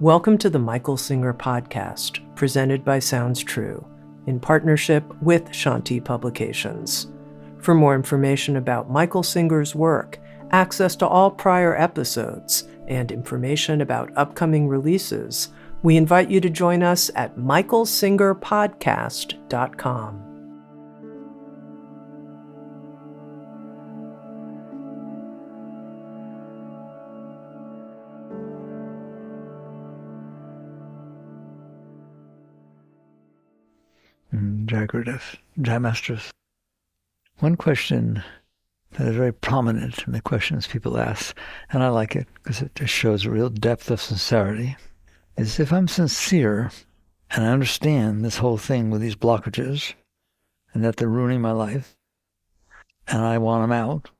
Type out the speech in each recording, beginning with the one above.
Welcome to the Michael Singer Podcast, presented by Sounds True, in partnership with Shanti Publications. For more information about Michael Singer's work, access to all prior episodes, and information about upcoming releases, we invite you to join us at michaelsingerpodcast.com. Jai Masters. One question that is very prominent in the questions people ask, and I like it because it just shows a real depth of sincerity, is if I'm sincere and I understand this whole thing with these blockages and that they're ruining my life and I want them out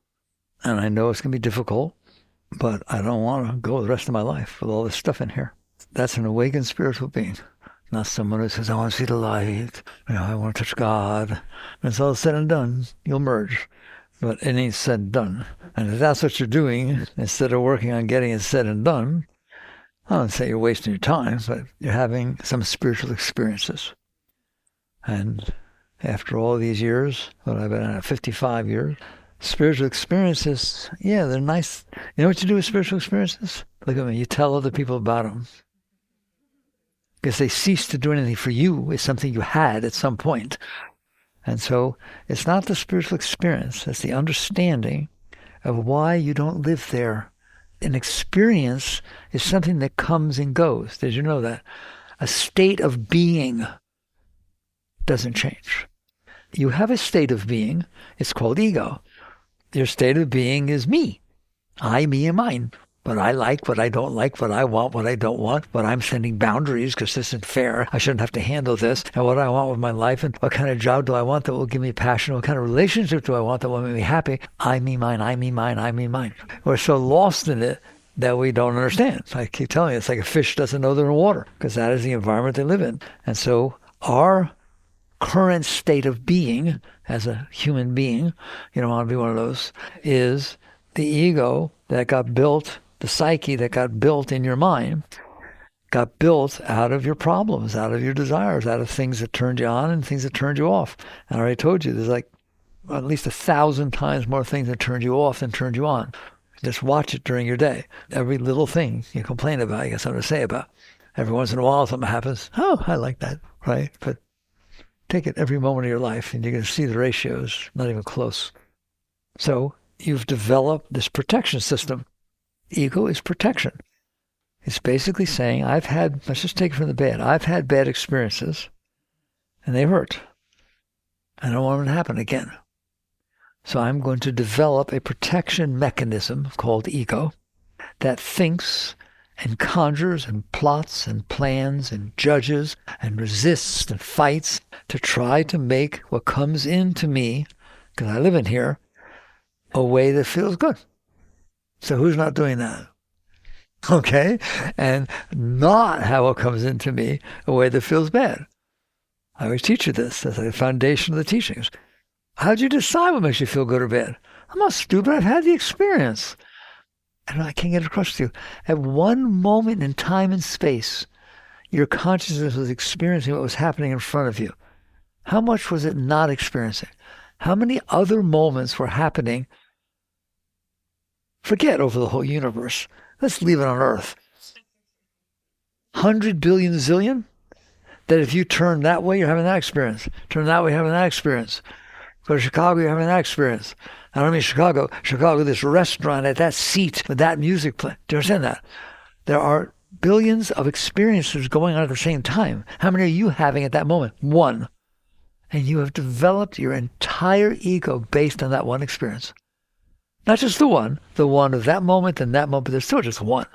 and I know it's going to be difficult, but I don't want to go the rest of my life with all this stuff in here. That's an awakened spiritual being. Not someone who says, I want to see the light, I want to touch God. When it's all said and done, you'll merge. But it ain't said and done. And if that's what you're doing, instead of working on getting it said and done, I don't say you're wasting your time, but you're having some spiritual experiences. And after all these years, what I've been at 55 years, spiritual experiences, yeah, they're nice. You know what you do with spiritual experiences? Look at me, you tell other people about them. Because they cease to do anything for you is something you had at some point. And so it's not the spiritual experience, it's the understanding of why you don't live there. An experience is something that comes and goes. Did you know that? A state of being doesn't change. You have a state of being, it's called ego. Your state of being is me. I, me, and mine. What I like, what I don't like, what I want, what I don't want, what I'm setting boundaries because this isn't fair. I shouldn't have to handle this. And what I want with my life and what kind of job do I want that will give me passion? What kind of relationship do I want that will make me happy? I, me, mine, I, me, mine, I, me, mine. We're so lost in it that we don't understand. I keep telling you, it's like a fish doesn't know they're in water because that is the environment they live in. And so our current state of being as a human being, you don't want to be one of those, is the ego that got built. The psyche that got built in your mind got built out of your problems, out of your desires, out of things that turned you on and things that turned you off. And I already told you, there's like at least 1,000 times more things that turned you off than turned you on. Just watch it during your day. Every little thing you complain about, you got something to say about. Every once in a while, something happens. Oh, I like that, right? But take it every moment of your life, and you're going to see the ratios, not even close. So you've developed this protection system. Ego is protection. It's basically saying, let's just take it from the bad. I've had bad experiences, and they hurt. I don't want them to happen again. So I'm going to develop a protection mechanism called ego that thinks and conjures and plots and plans and judges and resists and fights to try to make what comes into me, because I live in here, a way that feels good. So who's not doing that? Okay? And not how it comes into me a way that feels bad. I always teach you this as a foundation of the teachings. How'd you decide what makes you feel good or bad? I'm not stupid. I've had the experience. And I can't get it across to you. At one moment in time and space, your consciousness was experiencing what was happening in front of you. How much was it not experiencing? How many other moments were happening? Forget over the whole universe. Let's leave it on Earth. 100 billion zillion? That if you turn that way, you're having that experience. Turn that way, you're having that experience. Go to Chicago, you're having that experience. I don't mean Chicago. Chicago, this restaurant at that seat with that music playing. Do you understand that? There are billions of experiences going on at the same time. How many are you having at that moment? One. And you have developed your entire ego based on that one experience. Not just the one of that moment and that moment, but there's still just one.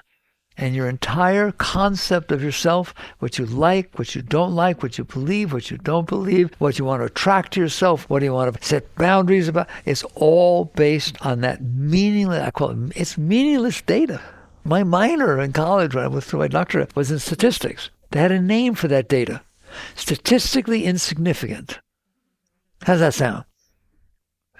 And your entire concept of yourself, what you like, what you don't like, what you believe, what you don't believe, what you want to attract to yourself, what do you want to set boundaries about, it's all based on that meaningless, I call it's meaningless data. My minor in college when I went through my doctorate was in statistics. They had a name for that data. Statistically insignificant. How does that sound?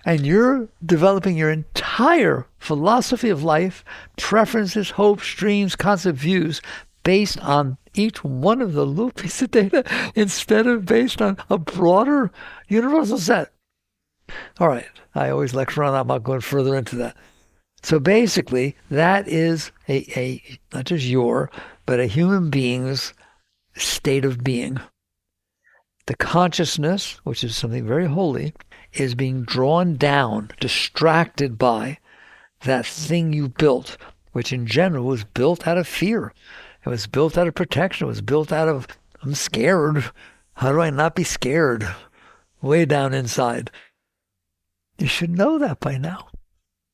And you're developing your entire philosophy of life, preferences, hopes, dreams, concept, views, based on each one of the little pieces of data instead of based on a broader universal set. All right, I always lecture on that. I'm not going further into that. So basically, that is a not just your, but a human being's state of being. The consciousness, which is something very holy, is being drawn down, distracted by that thing you built, which in general was built out of fear. It was built out of protection. It was built out of, I'm scared. How do I not be scared? Way down inside. You should know that by now.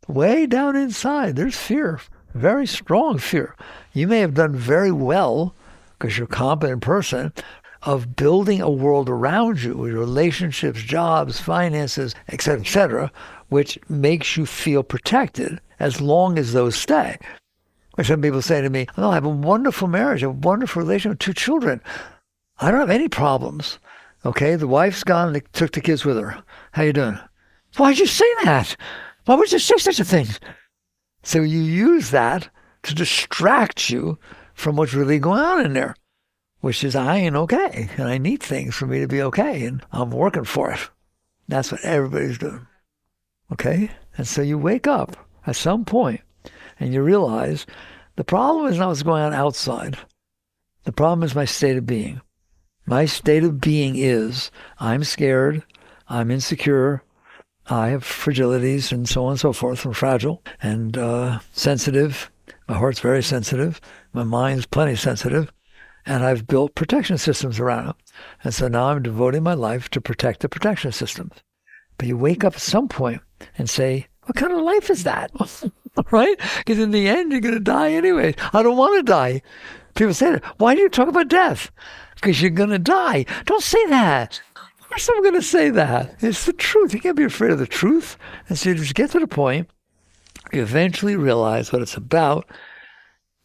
Way down inside, there's fear. Very strong fear. You may have done very well, because you're a competent person, of building a world around you with relationships, jobs, finances, etc., which makes you feel protected as long as those stay. Some people say to me, oh, I have a wonderful marriage, a wonderful relationship with 2 children. I don't have any problems. Okay, the wife's gone, they took the kids with her. How you doing? Why'd you say that? Why would you say such a thing? So you use that to distract you from what's really going on in there, which is I ain't okay, and I need things for me to be okay, and I'm working for it. That's what everybody's doing. Okay? And so you wake up at some point and you realize the problem is not what's going on outside. The problem is my state of being. My state of being is I'm scared, I'm insecure, I have fragilities and so on and so forth. I'm fragile and sensitive. My heart's very sensitive. My mind's plenty sensitive. And I've built protection systems around it. And so now I'm devoting my life to protect the protection systems. But you wake up at some point and say, what kind of life is that? Right? Because in the end, you're going to die anyway. I don't want to die. People say that. Why do you talk about death? Because you're going to die. Don't say that. Of course I'm going to say that. It's the truth. You can't be afraid of the truth. And so you just get to the point, you eventually realize what it's about.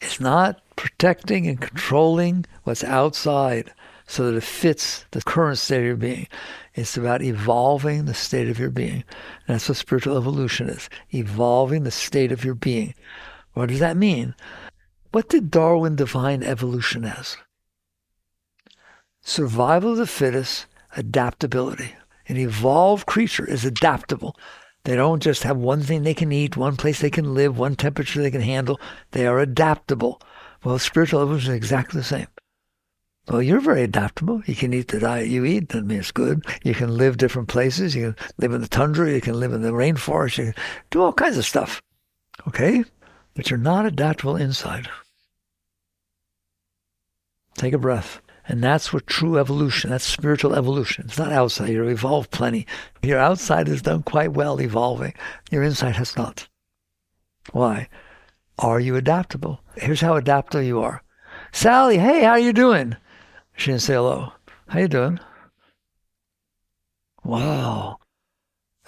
It's not protecting and controlling what's outside so that it fits the current state of your being. It's about evolving the state of your being. And that's what spiritual evolution is. Evolving the state of your being. What does that mean? What did Darwin define evolution as? Survival of the fittest, adaptability. An evolved creature is adaptable. They don't just have one thing they can eat, one place they can live, one temperature they can handle. They are adaptable. Well, spiritual evolution is exactly the same. Well, you're very adaptable. You can eat the diet you eat. That means it's good. You can live different places. You can live in the tundra. You can live in the rainforest. You can do all kinds of stuff. Okay? But you're not adaptable inside. Take a breath. And that's what true evolution, that's spiritual evolution. It's not outside. You've evolved plenty. Your outside has done quite well evolving. Your inside has not. Why? Are you adaptable? Here's how adaptable you are. Sally, hey, how you doing? She didn't say hello. How you doing? Wow.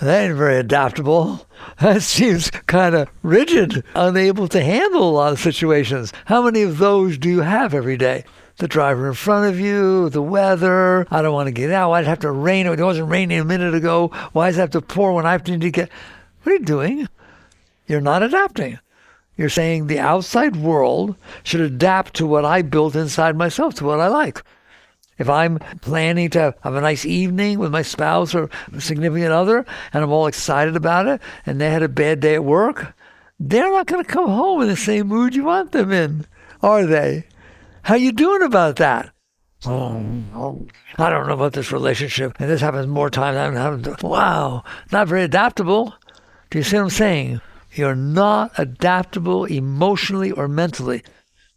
That ain't very adaptable. That seems kind of rigid, unable to handle a lot of situations. How many of those do you have every day? The driver in front of you, the weather, I don't want to get out. Why'd it have to rain? It wasn't raining a minute ago. Why does it have to pour when I need to get... What are you doing? You're not adapting. You're saying the outside world should adapt to what I built inside myself, to what I like. If I'm planning to have a nice evening with my spouse or significant other, and I'm all excited about it, and they had a bad day at work, they're not going to come home in the same mood you want them in, are they? How you doing about that? Oh, I don't know about this relationship, and this happens more times than I haven't. Wow, not very adaptable. Do you see what I'm saying? You're not adaptable emotionally or mentally.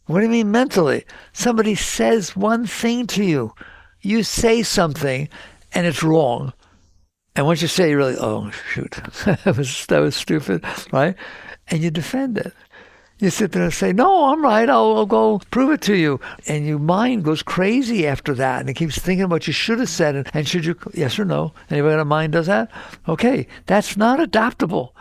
What do you mean mentally? Somebody says one thing to you. You say something, and it's wrong. And once you say, you really, oh, shoot, that was stupid, right? And you defend it. You sit there and say, no, I'm right. I'll go prove it to you. And your mind goes crazy after that. And it keeps thinking about what you should have said. And should you, yes or no? Anybody in a mind does that? Okay, that's not adaptable.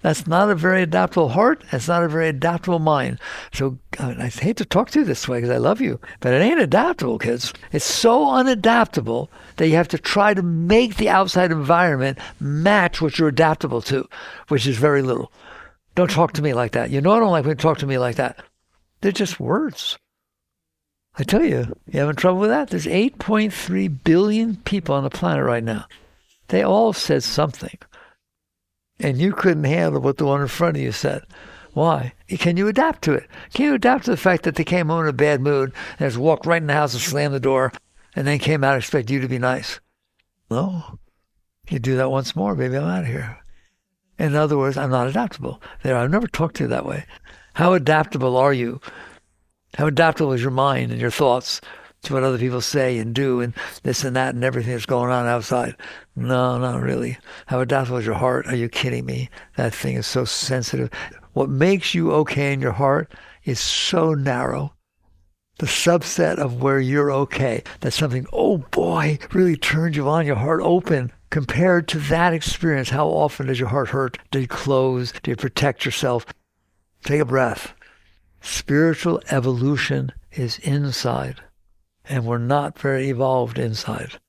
That's not a very adaptable heart. That's not a very adaptable mind. So I hate to talk to you this way because I love you. But it ain't adaptable, kids. It's so unadaptable that you have to try to make the outside environment match what you're adaptable to, which is very little. Don't talk to me like that. You know I don't like when you talk to me like that. They're just words. I tell you, you having trouble with that? There's 8.3 billion people on the planet right now. They all said something. And you couldn't handle what the one in front of you said. Why? Can you adapt to it? Can you adapt to the fact that they came home in a bad mood and just walked right in the house and slammed the door and then came out and expect you to be nice? No. You do that once more, baby, I'm out of here. In other words, I'm not adaptable. There, I've never talked to you that way. How adaptable are you? How adaptable is your mind and your thoughts to what other people say and do and this and that and everything that's going on outside? No, not really. How adaptable is your heart? Are you kidding me? That thing is so sensitive. What makes you okay in your heart is so narrow. The subset of where you're okay, that something, oh boy, really turned you on, your heart open. Compared to that experience, how often does your heart hurt? Do you close? Do you protect yourself? Take a breath. Spiritual evolution is inside, and we're not very evolved inside.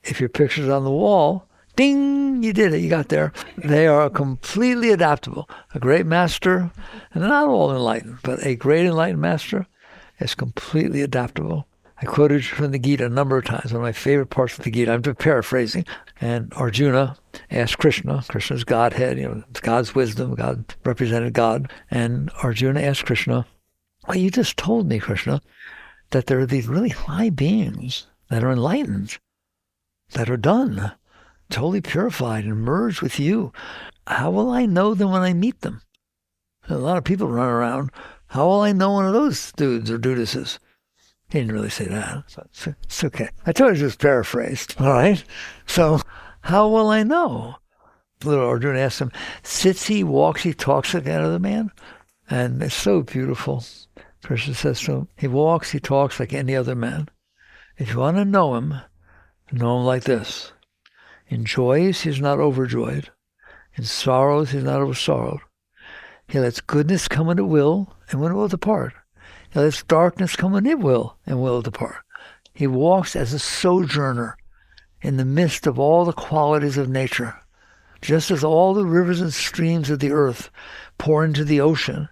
If your picture's on the wall, ding, you did it, you got there. They are completely adaptable. A great master, and they're not all enlightened, but a great enlightened master is completely adaptable. I quoted from the Gita a number of times, one of my favorite parts of the Gita. I'm just paraphrasing. And Arjuna asked Krishna, Krishna's Godhead, it's God's wisdom, God represented God. And Arjuna asked Krishna, well, you just told me, Krishna, that there are these really high beings that are enlightened, that are done, totally purified and merged with you. How will I know them when I meet them? A lot of people run around. How will I know one of those dudes or dudesses? He didn't really say that, but it's okay. I told you just paraphrased, all right? So how will I know? Little Arjuna asked him, sits he, walks he, talks like that other man? And it's so beautiful. Krishna says to him, he walks, he talks like any other man. If you want to know him like this. In joys, he's not overjoyed. In sorrows, he's not oversorrowed. He lets goodness come when it will, and when it will depart. He lets darkness come when it will, and will depart. He walks as a sojourner in the midst of all the qualities of nature. Just as all the rivers and streams of the earth pour into the ocean,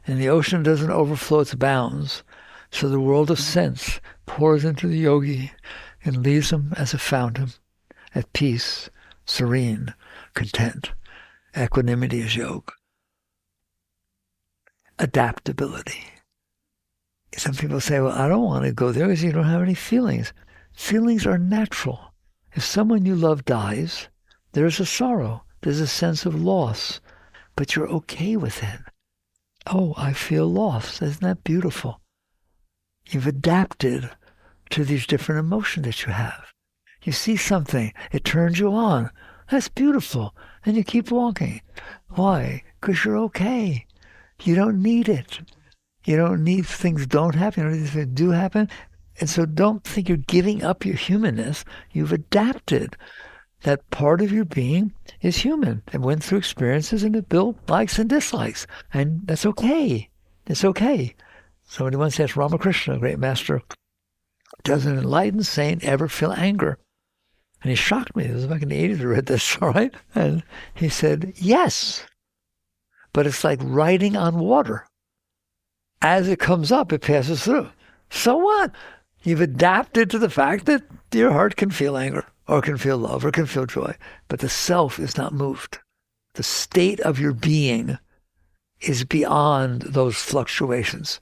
and the ocean doesn't overflow its bounds, so the world of sense pours into the yogi and leaves him as it found him, at peace, serene, content. Equanimity is yoga. Adaptability. Some people say, well, I don't want to go there because you don't have any feelings. Feelings are natural. If someone you love dies, there's a sorrow. There's a sense of loss. But you're okay with it. Oh, I feel lost. Isn't that beautiful? You've adapted to these different emotions that you have. You see something. It turns you on. That's beautiful. And you keep walking. Why? Because you're okay. You don't need it. You don't need things don't happen. You don't need things do happen. And so don't think you're giving up your humanness. You've adapted. That part of your being is human. It went through experiences and it built likes and dislikes. And that's okay. It's okay. Somebody once asked Ramakrishna, a great master, does an enlightened saint ever feel anger? And he shocked me. This was back in the 80s I read this, all right? And he said, yes. But it's like riding on water. As it comes up, it passes through. So what? You've adapted to the fact that your heart can feel anger, or can feel love, or can feel joy. But the self is not moved. The state of your being is beyond those fluctuations.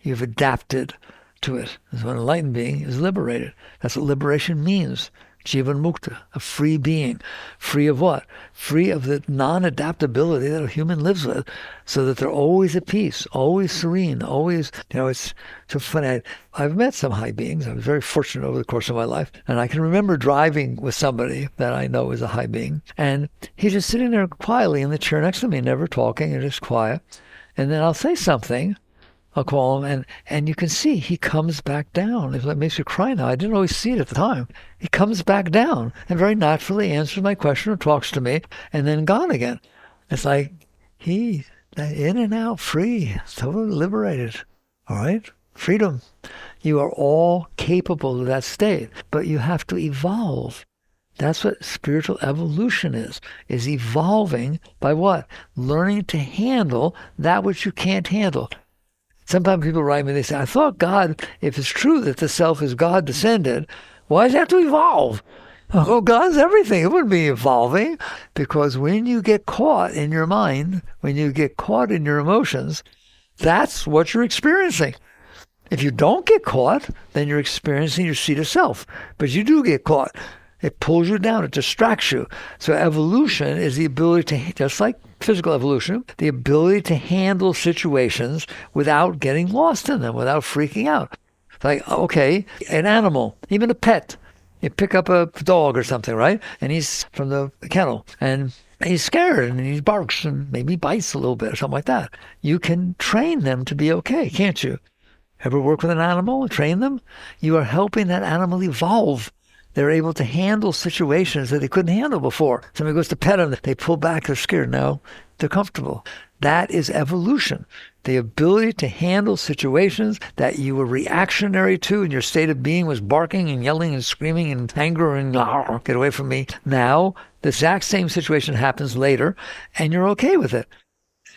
You've adapted to it. As an enlightened being is liberated. That's what liberation means. Jivan Mukta, a free being. Free of what? Free of the non-adaptability that a human lives with, so that they're always at peace, always serene, always, it's so funny. I've met some high beings. I was very fortunate over the course of my life. And I can remember driving with somebody that I know is a high being. And he's just sitting there quietly in the chair next to me, never talking, and just quiet. And then I'll say something. I'll call him, and you can see he comes back down. It makes you cry now. I didn't always see it at the time. He comes back down and very naturally answers my question or talks to me, and then gone again. It's like he in and out, free, totally liberated. All right? Freedom. You are all capable of that state, but you have to evolve. That's what spiritual evolution is evolving by what? Learning to handle that which you can't handle. Sometimes people write me, they say, I thought God, if it's true that the self is God descended, why does it have to evolve? Oh, God's everything. It wouldn't be evolving. Because when you get caught in your mind, when you get caught in your emotions, that's what you're experiencing. If you don't get caught, then you're experiencing your seat of self. But you do get caught. It pulls you down. It distracts you. So evolution is the ability to, just like physical evolution, the ability to handle situations without getting lost in them, without freaking out. Like, okay, an animal, even a pet. You pick up a dog or something, right? And he's from the kennel. And he's scared and he barks and maybe bites a little bit or something like that. You can train them to be okay, can't you? Ever work with an animal and train them? You are helping that animal evolve. They're able to handle situations that they couldn't handle before. Somebody goes to pet them, they pull back, they're scared. Now they're comfortable. That is evolution. The ability to handle situations that you were reactionary to and your state of being was barking and yelling and screaming and anger and get away from me. Now, the exact same situation happens later and you're okay with it.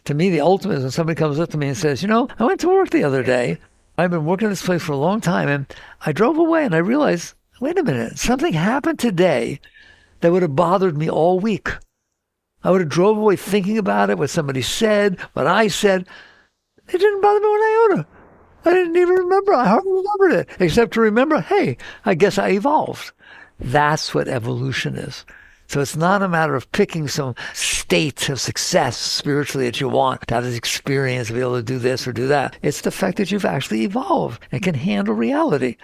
To me, the ultimate is when somebody comes up to me and says, I went to work the other day. I've been working at this place for a long time and I drove away and I realized, wait a minute, something happened today that would have bothered me all week. I would have drove away thinking about it, what somebody said, what I said. It didn't bother me one iota. I didn't even remember. I hardly remembered it, except to remember, hey, I guess I evolved. That's what evolution is. So it's not a matter of picking some state of success spiritually that you want, to have this experience, to be able to do this or do that. It's the fact that you've actually evolved and can handle reality.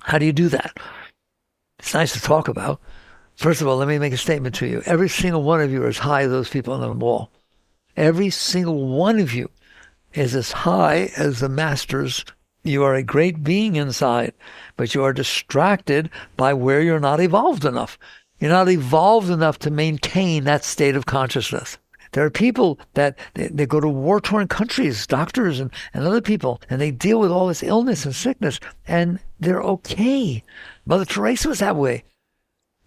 How do you do that? It's nice to talk about. First of all, let me make a statement to you. Every single one of you are as high as those people on the wall. Every single one of you is as high as the masters. You are a great being inside, but you are distracted by where you're not evolved enough. You're not evolved enough to maintain that state of consciousness. There are people that they go to war-torn countries, doctors and other people, and they deal with all this illness and sickness, and they're okay. Mother Teresa was that way.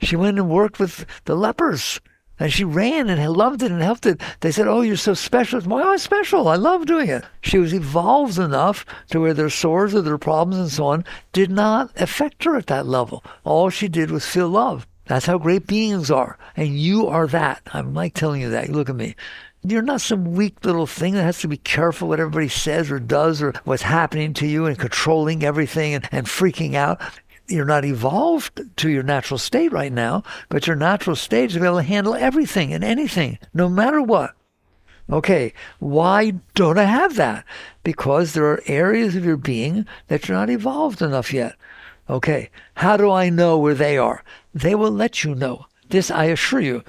She went and worked with the lepers, and she ran and loved it and helped it. They said, oh, you're so special. Why am I special? I love doing it. She was evolved enough to where their sores or their problems and so on did not affect her at that level. All she did was feel love. That's how great beings are. And you are that. I'm like telling you that. You look at me. You're not some weak little thing that has to be careful what everybody says or does or what's happening to you and controlling everything and freaking out. You're not evolved to your natural state right now, but your natural state is to be able to handle everything and anything, no matter what. Okay, why don't I have that? Because there are areas of your being that you're not evolved enough yet. Okay, how do I know where they are? They will let you know. This I assure you.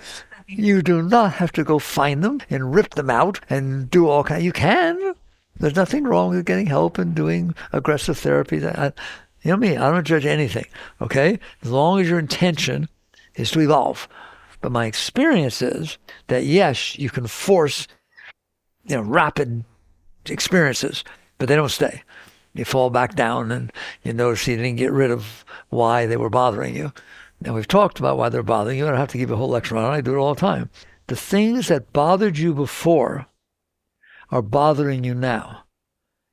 You do not have to go find them and rip them out and do all kinds. You can. There's nothing wrong with getting help and doing aggressive therapy. You know me, I don't judge anything, okay? As long as your intention is to evolve. But my experience is that, yes, you can force, rapid experiences, but they don't stay. You fall back down and you notice you didn't get rid of why they were bothering you. And we've talked about why they're bothering you. I don't have to give a whole lecture on it. I do it all the time. The things that bothered you before are bothering you now.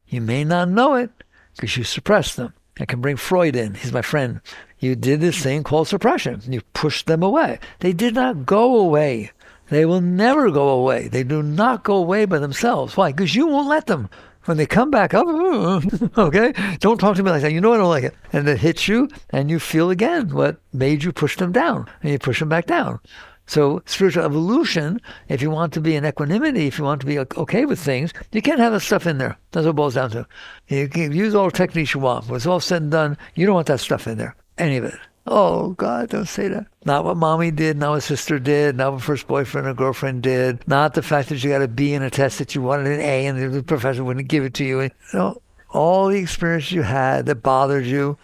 You may not know it because you suppressed them. I can bring Freud in. He's my friend. You did this thing called suppression. You pushed them away. They did not go away. They will never go away. They do not go away by themselves. Why? Because you won't let them. When they come back up, okay, don't talk to me like that. You know I don't like it. And it hits you, and you feel again what made you push them down, and you push them back down. So spiritual evolution, if you want to be in equanimity, if you want to be okay with things, you can't have that stuff in there. That's what it boils down to. You can use all the techniques you want. When it's all said and done, you don't want that stuff in there, any of it. Oh, God, don't say that. Not what mommy did, not what sister did, not what first boyfriend or girlfriend did, not the fact that you got a B in a test that you wanted an A and the professor wouldn't give it to you. And, all the experiences you had that bothered you,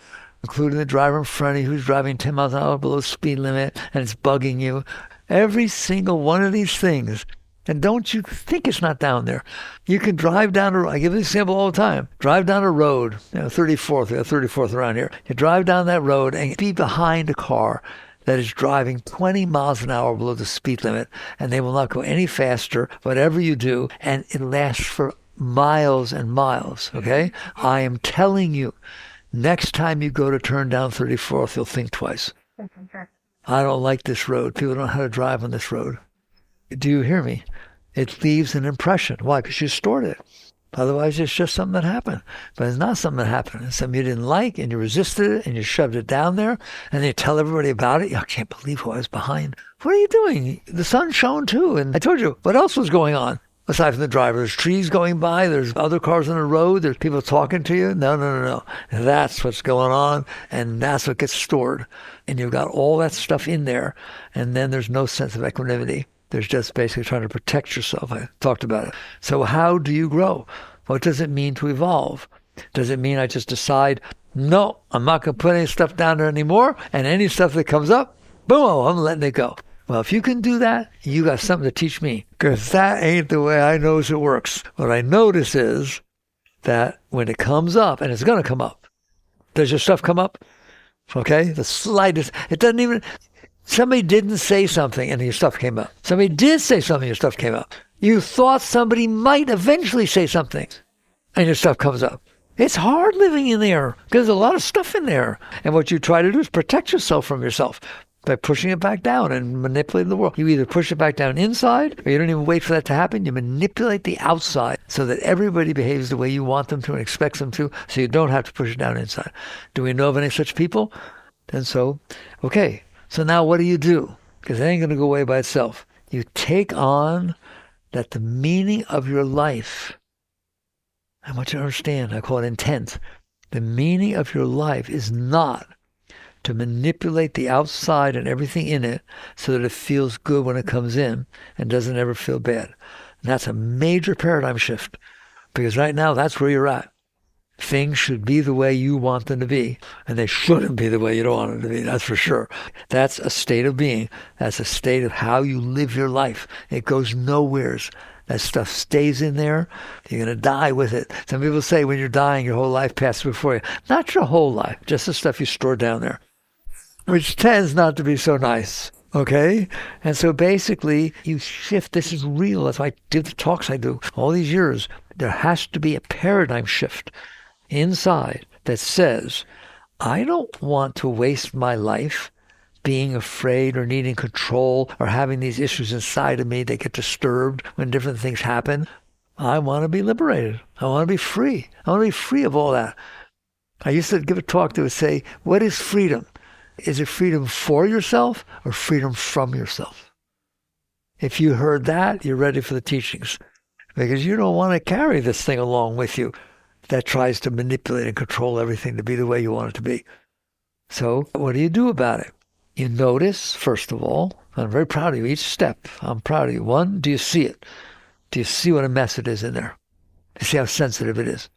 including the driver in front of you who's driving 10 miles an hour below speed limit and it's bugging you. Every single one of these things. And don't you think it's not down there. You can drive down a road. I give this example all the time. Drive down a road, 34th, we have 34th around here. You drive down that road and be behind a car that is driving 20 miles an hour below the speed limit, and they will not go any faster, whatever you do, and it lasts for miles and miles, okay? I am telling you, next time you go to turn down 34th, you'll think twice. I don't like this road. People don't know how to drive on this road. Do you hear me? It leaves an impression. Why? Because you stored it. Otherwise, it's just something that happened. But it's not something that happened. It's something you didn't like, and you resisted it, and you shoved it down there, and then you tell everybody about it. I can't believe who I was behind. What are you doing? The sun shone too. And I told you, what else was going on? Aside from the driver, there's trees going by, there's other cars on the road, there's people talking to you. No. That's what's going on, and that's what gets stored. And you've got all that stuff in there, and then there's no sense of equanimity. There's just basically trying to protect yourself. I talked about it. So how do you grow? What does it mean to evolve? Does it mean I just decide, no, I'm not going to put any stuff down there anymore, and any stuff that comes up, boom, I'm letting it go? Well, if you can do that, you got something to teach me, because that ain't the way I knows it works. What I notice is that when it comes up, and it's going to come up, does your stuff come up? Okay? The slightest, it doesn't even, somebody didn't say something and your stuff came up. Somebody did say something, your stuff came up. You thought somebody might eventually say something and your stuff comes up. It's hard living in there because there's a lot of stuff in there. And what you try to do is protect yourself from yourself by pushing it back down and manipulating the world. You either push it back down inside, or you don't even wait for that to happen. You manipulate the outside so that everybody behaves the way you want them to and expects them to, so you don't have to push it down inside. Do we know of any such people? And so, okay. So now what do you do? Because it ain't going to go away by itself. You take on that the meaning of your life, I want you to understand, I call it intent. The meaning of your life is not to manipulate the outside and everything in it so that it feels good when it comes in and doesn't ever feel bad. And that's a major paradigm shift, because right now that's where you're at. Things should be the way you want them to be, and they shouldn't be the way you don't want them to be, that's for sure. That's a state of being. That's a state of how you live your life. It goes nowheres. That stuff stays in there. You're going to die with it. Some people say when you're dying, your whole life passes before you. Not your whole life, just the stuff you store down there, which tends not to be so nice. Okay? And so basically, you shift. This is real. That's why I did the talks I do all these years. There has to be a paradigm shift inside that says, I don't want to waste my life being afraid or needing control or having these issues inside of me that get disturbed when different things happen. I want to be liberated. I want to be free. I want to be free of all that. I used to give a talk that would say, what is freedom? Is it freedom for yourself or freedom from yourself? If you heard that, you're ready for the teachings, because you don't want to carry this thing along with you that tries to manipulate and control everything to be the way you want it to be. So what do you do about it? You notice, first of all, I'm very proud of you, each step, I'm proud of you. One, do you see it? Do you see what a mess it is in there? Do you see how sensitive it is?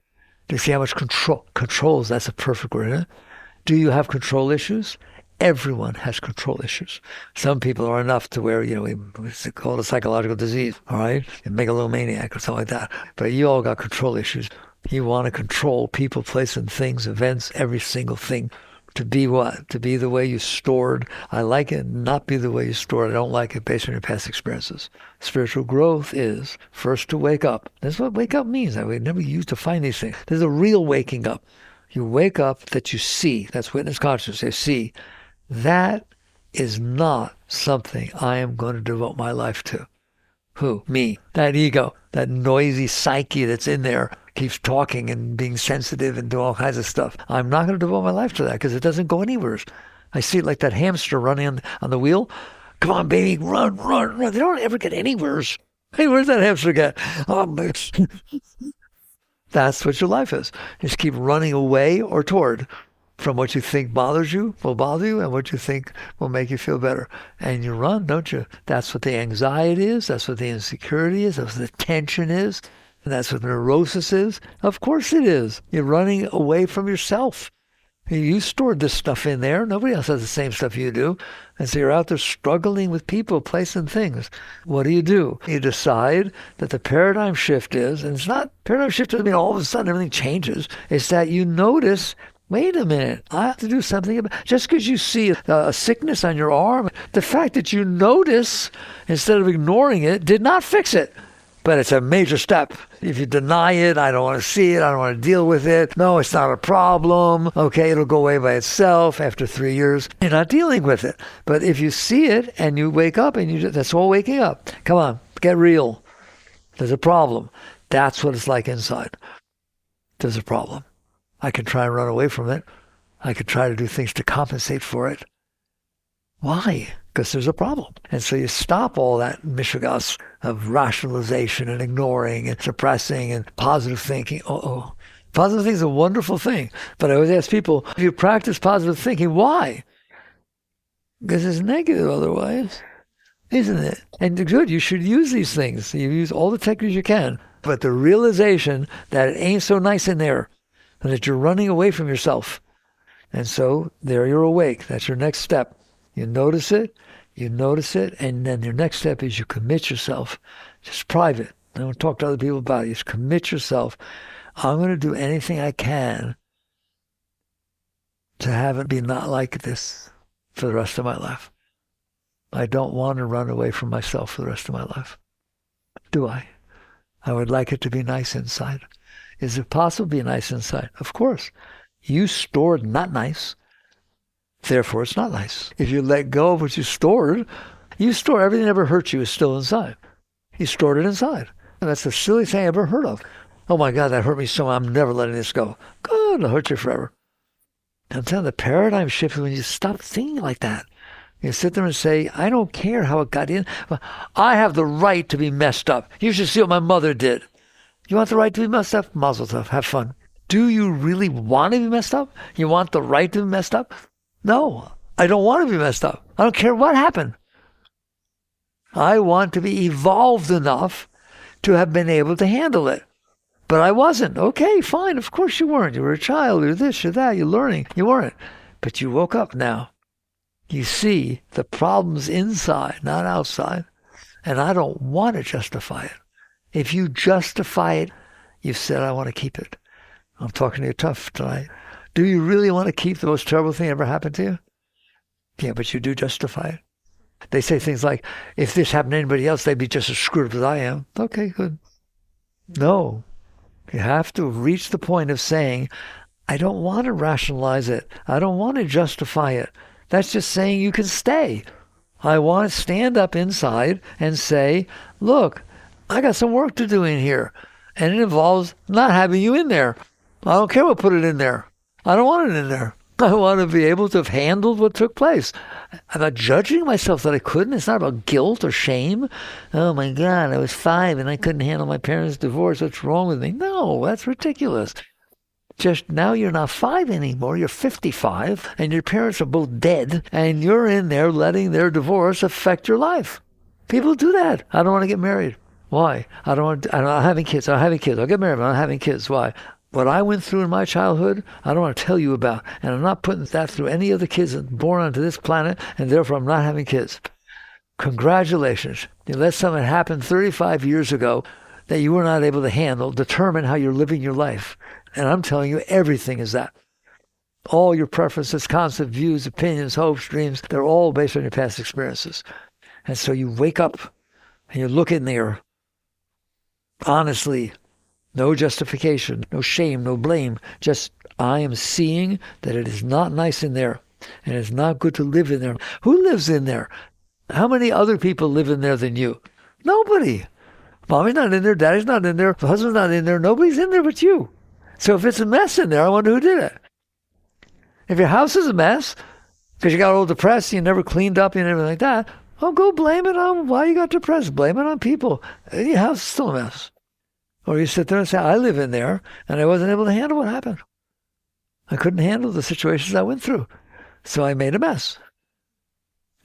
Do you see how much controls? That's a perfect word, isn't it? Do you have control issues? Everyone has control issues. Some people are enough to where, it's called a psychological disease, all right? A megalomaniac or something like that. But you all got control issues. You want to control people, places, and things, events, every single thing. To be what? To be the way you stored. I like it, not be the way you stored. I don't like it based on your past experiences. Spiritual growth is first to wake up. That's what wake up means. I would never used to find these things. There's a real waking up. You wake up that you see. That's witness consciousness. You see. That is not something I am going to devote my life to. Who? Me. That ego. That noisy psyche that's in there. Keeps talking and being sensitive and doing all kinds of stuff. I'm not going to devote my life to that because it doesn't go anywhere. I see it like that hamster running on the wheel. Come on, baby, run, run, run. They don't ever get anywhere. Hey, where's that hamster get? Oh, that's what your life is. You just keep running away or toward from what you think bothers you, will bother you, and what you think will make you feel better. And you run, don't you? That's what the anxiety is. That's what the insecurity is. That's what the tension is. And that's what neurosis is. Of course it is. You're running away from yourself. You stored this stuff in there. Nobody else has the same stuff you do. And so you're out there struggling with people, places, and things. What do? You decide that the paradigm shift is, and it's not, paradigm shift doesn't mean all of a sudden everything changes. It's that you notice, wait a minute, I have to do something about it. Just because you see a sickness on your arm, the fact that you notice, instead of ignoring it, did not fix it. but it's a major step. If you deny it, I don't want to see it, I don't want to deal with it. No, it's not a problem. Okay, it'll go away by itself after 3 years. You're not dealing with it. But if you see it and you wake up and that's all waking up. Come on, get real. There's a problem. That's what it's like inside. There's a problem. I can try and run away from it. I could try to do things to compensate for it. Why? Because there's a problem. And so you stop all that mishigas of rationalization and ignoring and suppressing and positive thinking. Positive thinking is a wonderful thing. But I always ask people, if you practice positive thinking, why? Because it's negative otherwise, isn't it? And good, you should use these things. You use all the techniques you can. But the realization that it ain't so nice in there, and that you're running away from yourself. And so there you're awake. That's your next step. You notice it, and then your next step is you commit yourself. Just private. I don't talk to other people about it. Just commit yourself. I'm going to do anything I can to have it be not like this for the rest of my life. I don't want to run away from myself for the rest of my life. Do I? I would like it to be nice inside. Is it possible to be nice inside? Of course. You stored not nice. Therefore, it's not nice. If you let go of what you store everything that ever hurt you is still inside. You stored it inside. And that's the silliest thing I ever heard of. Oh my God, that hurt me so much. I'm never letting this go. Good, it'll hurt you forever. I'm telling you, the paradigm shifts when you stop thinking like that. You sit there and say, I don't care how it got in. I have the right to be messed up. You should see what my mother did. You want the right to be messed up? Mazel tov, have fun. Do you really want to be messed up? You want the right to be messed up? No, I don't want to be messed up. I don't care what happened. I want to be evolved enough to have been able to handle it. But I wasn't. Okay, fine. Of course you weren't. You were a child. You're this, you're that. You're learning. You weren't. But you woke up now. You see the problems inside, not outside. And I don't want to justify it. If you justify it, you've said, I want to keep it. I'm talking to you tough tonight. Do you really want to keep the most terrible thing ever happened to you? Yeah, but you do justify it. They say things like, if this happened to anybody else, they'd be just as screwed up as I am. Okay, good. No. You have to reach the point of saying, I don't want to rationalize it. I don't want to justify it. That's just saying you can stay. I want to stand up inside and say, look, I got some work to do in here. And it involves not having you in there. I don't care what put it in there. I don't want it in there. I want to be able to have handled what took place. I'm not judging myself that I couldn't. It's not about guilt or shame. Oh my God, I was 5 and I couldn't handle my parents' divorce. What's wrong with me? No, that's ridiculous. Just now you're not 5 anymore. You're 55 and your parents are both dead and you're in there letting their divorce affect your life. People do that. I don't want to get married. Why? I'm not having kids. I'm having kids. I'll get married, but I'm not having kids. Why? What I went through in my childhood, I don't want to tell you about. And I'm not putting that through any of the kids born onto this planet, and therefore I'm not having kids. Congratulations. You let something happen 35 years ago that you were not able to handle, determine how you're living your life. And I'm telling you, everything is that. All your preferences, concepts, views, opinions, hopes, dreams, they're all based on your past experiences. And so you wake up and you look in there, honestly, no justification, no shame, no blame. Just, I am seeing that it is not nice in there and it's not good to live in there. Who lives in there? How many other people live in there than you? Nobody. Mommy's not in there. Daddy's not in there. The husband's not in there. Nobody's in there but you. So if it's a mess in there, I wonder who did it. If your house is a mess because you got all depressed, you never cleaned up and everything like that, well, go blame it on why you got depressed. Blame it on people. Your house is still a mess. Or you sit there and say, I live in there, and I wasn't able to handle what happened. I couldn't handle the situations I went through, so I made a mess.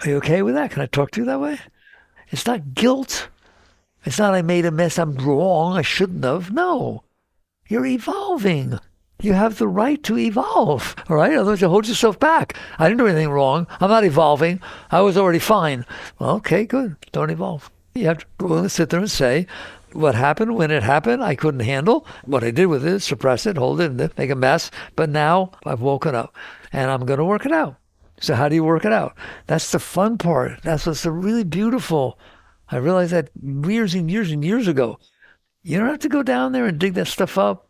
Are you okay with that? Can I talk to you that way? It's not guilt. It's not I made a mess, I'm wrong, I shouldn't have. No. You're evolving. You have the right to evolve, all right? Otherwise, you hold yourself back. I didn't do anything wrong. I'm not evolving. I was already fine. Well, okay, good. Don't evolve. You have to go and sit there and say, what happened when it happened, I couldn't handle. What I did with it, suppress it, hold it, make a mess. But now I've woken up and I'm going to work it out. So how do you work it out? That's the fun part. That's what's really beautiful. I realized that years and years and years ago. You don't have to go down there and dig that stuff up.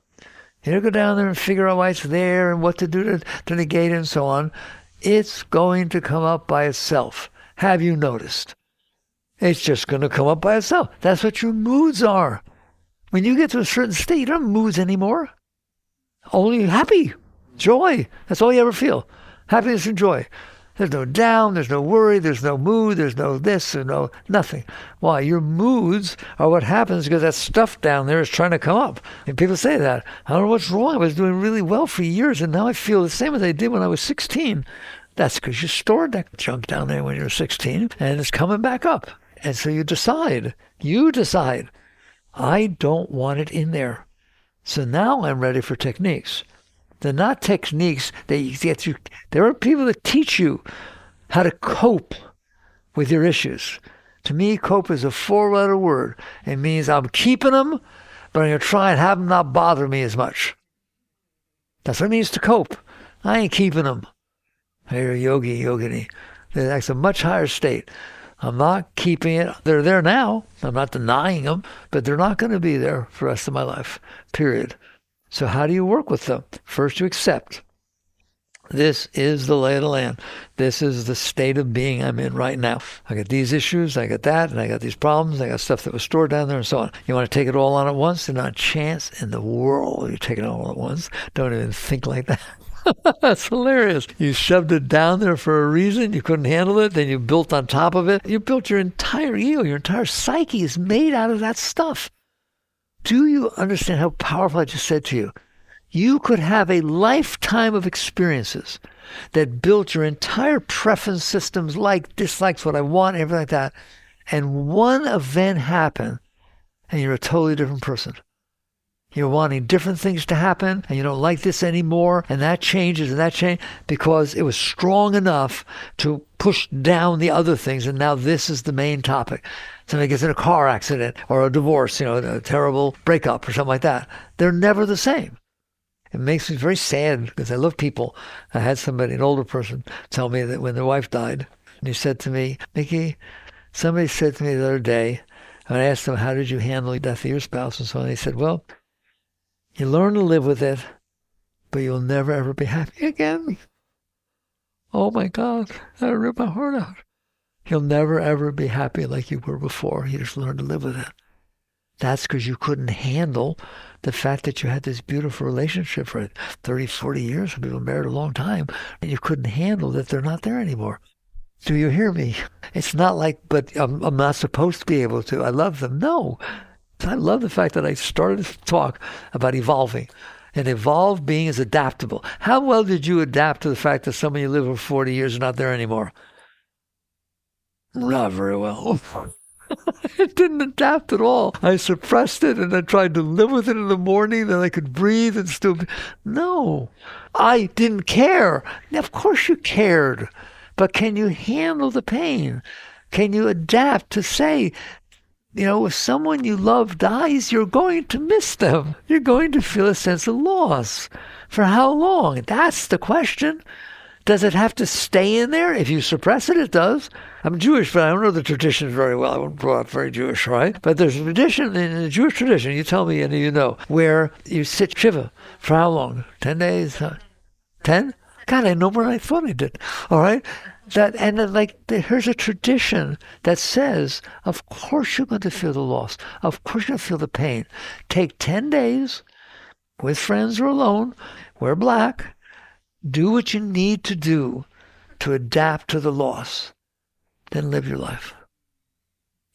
You don't go down there and figure out why it's there and what to do to negate it and so on. It's going to come up by itself. Have you noticed? It's just going to come up by itself. That's what your moods are. When you get to a certain state, you don't have moods anymore. Only happy, joy. That's all you ever feel. Happiness and joy. There's no down, there's no worry, there's no mood, there's no this, there's no nothing. Why? Your moods are what happens because that stuff down there is trying to come up. And people say that. I don't know what's wrong. I was doing really well for years, and now I feel the same as I did when I was 16. That's because you stored that junk down there when you were 16, and it's coming back up. And so you decide, I don't want it in there. So now I'm ready for techniques. They're not techniques that you get you. There are people that teach you how to cope with your issues. To me, cope is a 4-letter word. It means I'm keeping them, but I'm going to try and have them not bother me as much. That's what it means to cope. I ain't keeping them. You're a yogini. That's a much higher state. I'm not keeping it. They're there now. I'm not denying them, but they're not going to be there for the rest of my life, period. So how do you work with them? First, you accept. This is the lay of the land. This is the state of being I'm in right now. I got these issues, I got that, and I got these problems. I got stuff that was stored down there and so on. You want to take it all on at once? There's not a chance in the world you take it all at once. Don't even think like that. That's hilarious. You shoved it down there for a reason. You couldn't handle it. Then you built on top of it. You built your entire ego. Your entire psyche is made out of that stuff. Do you understand how powerful I just said to you? You could have a lifetime of experiences that built your entire preference systems, like, dislikes, what I want, everything like that. And one event happened, and you're a totally different person. You're wanting different things to happen, and you don't like this anymore, and that changes, and that changes, because it was strong enough to push down the other things, and now this is the main topic. Somebody gets in a car accident, or a divorce, a terrible breakup, or something like that. They're never the same. It makes me very sad, because I love people. I had somebody, an older person, tell me that when their wife died, and he said to me, Mickey, somebody said to me the other day, and I asked him, how did you handle the death of your spouse, and so on, and he said, well, you learn to live with it, but you'll never, ever be happy again. Oh, my God. That ripped my heart out. You'll never, ever be happy like you were before. You just learn to live with it. That's because you couldn't handle the fact that you had this beautiful relationship for 30, 40 years. Some people married a long time, and you couldn't handle that they're not there anymore. Do you hear me? It's not like, but I'm not supposed to be able to. I love them. No. I love the fact that I started to talk about evolving. And evolved being is adaptable. How well did you adapt to the fact that some of you live for 40 years and not there anymore? Not very well. I didn't adapt at all. I suppressed it and I tried to live with it in the morning, that I could breathe and still be. No, I didn't care. Of course you cared. But can you handle the pain? Can you adapt to say, if someone you love dies, you're going to miss them. You're going to feel a sense of loss. For how long? That's the question. Does it have to stay in there? If you suppress it, it does. I'm Jewish, but I don't know the traditions very well. I wasn't brought up very Jewish, right? But there's a tradition, in the Jewish tradition, you tell me and you know, where you sit Shiva. For how long? 10 days? 10? God, I know more than I thought I did. All right? Here's a tradition that says, of course you're going to feel the loss. Of course you're going to feel the pain. Take 10 days with friends or alone, wear black, do what you need to do to adapt to the loss. Then live your life.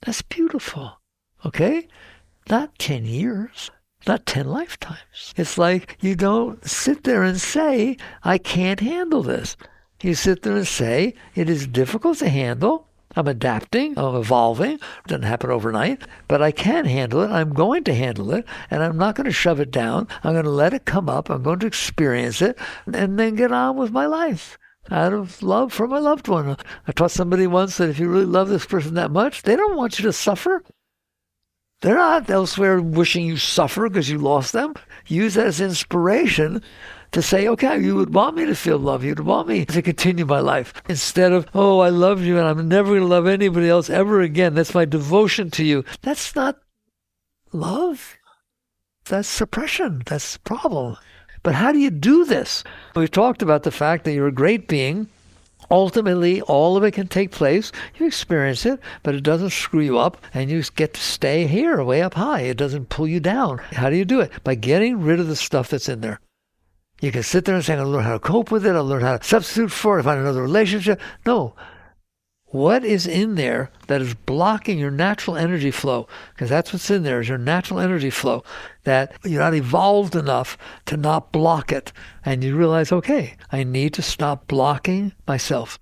That's beautiful. Okay? Not 10 years. Not 10 lifetimes. It's like you don't sit there and say, I can't handle this. You sit there and say, it is difficult to handle. I'm adapting, I'm evolving. It doesn't happen overnight, but I can handle it. I'm going to handle it, and I'm not going to shove it down. I'm going to let it come up. I'm going to experience it, and then get on with my life out of love for my loved one. I taught somebody once that if you really love this person that much, they don't want you to suffer. They're not elsewhere wishing you suffer because you lost them. Use that as inspiration to say, okay, you would want me to feel love. You'd want me to continue my life. Instead of, oh, I love you and I'm never going to love anybody else ever again. That's my devotion to you. That's not love. That's suppression. That's the problem. But how do you do this? We've talked about the fact that you're a great being. Ultimately, all of it can take place. You experience it, but it doesn't screw you up, and you get to stay here, way up high. It doesn't pull you down. How do you do it? By getting rid of the stuff that's in there. You can sit there and say, I'm going to learn how to cope with it. I'll learn how to substitute for it, find another relationship. No. What is in there that is blocking your natural energy flow? Because that's what's in there, is your natural energy flow, that you're not evolved enough to not block it. And you realize, okay, I need to stop blocking myself.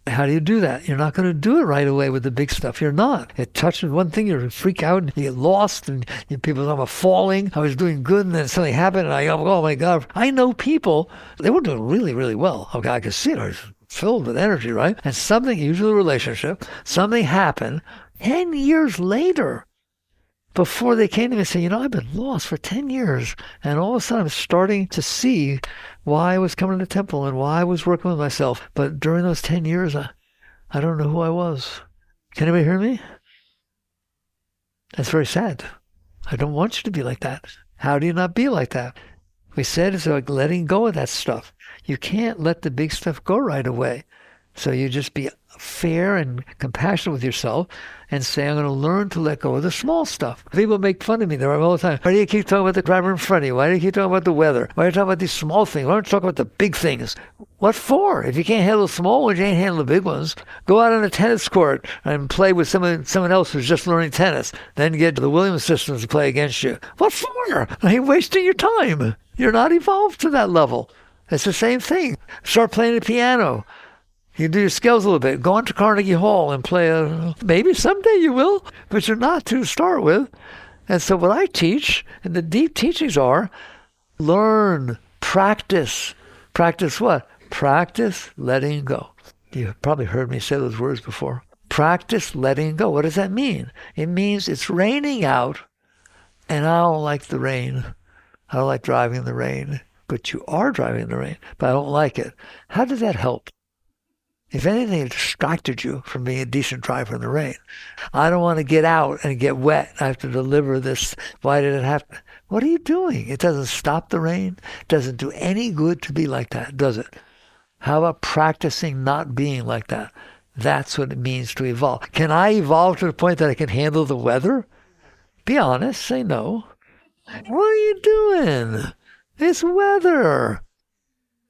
How do you do that? You're not going to do it right away with the big stuff. You're not. It touches one thing, you freak out, and you get lost, and people talk about falling. I was doing good, and then something happened, and I go, oh my God. I know people, they were doing really, really well. Okay, I could see it. I was filled with energy, right? And something, usually a relationship, something happened 10 years later before they came to me and said, I've been lost for 10 years. And all of a sudden I'm starting to see why I was coming to the temple and why I was working with myself. But during those 10 years, I don't know who I was. Can anybody hear me? That's very sad. I don't want you to be like that. How do you not be like that? We said it's like letting go of that stuff. You can't let the big stuff go right away. So you just be fair and compassionate with yourself and say, I'm going to learn to let go of the small stuff. People make fun of me there all the time. Why do you keep talking about the driver in front of you? Why do you keep talking about the weather? Why are you talking about these small things? Why don't you talk about the big things? What for? If you can't handle the small ones, you ain't handle the big ones. Go out on a tennis court and play with someone else who's just learning tennis. Then get the Williams systems to play against you. What for? I ain't wasting your time. You're not evolved to that level. It's the same thing. Start playing the piano. You do your skills a little bit. Go on to Carnegie Hall and play maybe someday you will, but you're not to start with. And so what I teach, and the deep teachings are, learn, practice. Practice what? Practice letting go. You've probably heard me say those words before. Practice letting go. What does that mean? It means it's raining out, and I don't like the rain. I don't like driving in the rain. But you are driving in the rain, but I don't like it. How does that help? If anything, it distracted you from being a decent driver in the rain. I don't want to get out and get wet. I have to deliver this. Why did it happen? What are you doing? It doesn't stop the rain. It doesn't do any good to be like that, does it? How about practicing not being like that? That's what it means to evolve. Can I evolve to the point that I can handle the weather? Be honest. Say no. What are you doing? It's weather.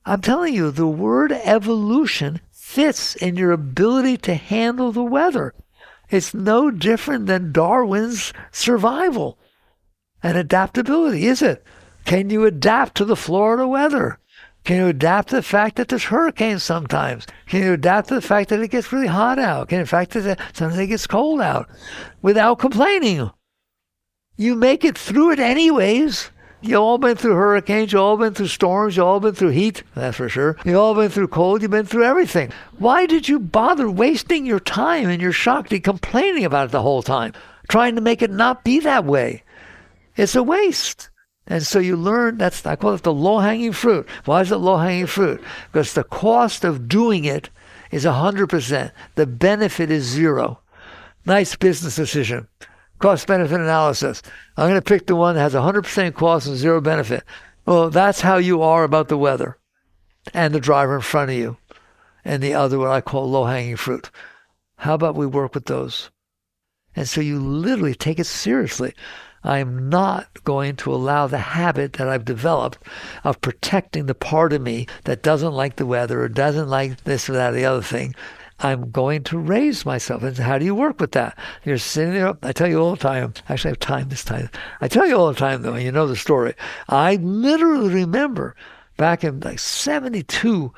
I'm telling you, the word evolution fits in your ability to handle the weather. It's no different than Darwin's survival and adaptability, is it? Can you adapt to the Florida weather? Can you adapt to the fact that there's hurricanes sometimes? Can you adapt to the fact that it gets really hot out? Can you adapt to the fact that sometimes it gets cold out without complaining? You make it through it anyways. You've all been through hurricanes, you've all been through storms, you've all been through heat, that's for sure. You've all been through cold, you've been through everything. Why did you bother wasting your time and your Shakti complaining about it the whole time? Trying to make it not be that way. It's a waste. And so you learn, I call it the low-hanging fruit. Why is it low-hanging fruit? Because the cost of doing it is 100%. The benefit is 0. Nice business decision. Cost-benefit analysis. I'm going to pick the one that has 100% cost and 0 benefit. Well, that's how you are about the weather and the driver in front of you and the other, what I call low-hanging fruit. How about we work with those? And so you literally take it seriously. I am not going to allow the habit that I've developed of protecting the part of me that doesn't like the weather or doesn't like this or that or the other thing. I'm going to raise myself. And how do you work with that? You're sitting there. I tell you all the time. Actually, I have time this time. I tell you all the time, though, and you know the story. I literally remember back in like 72,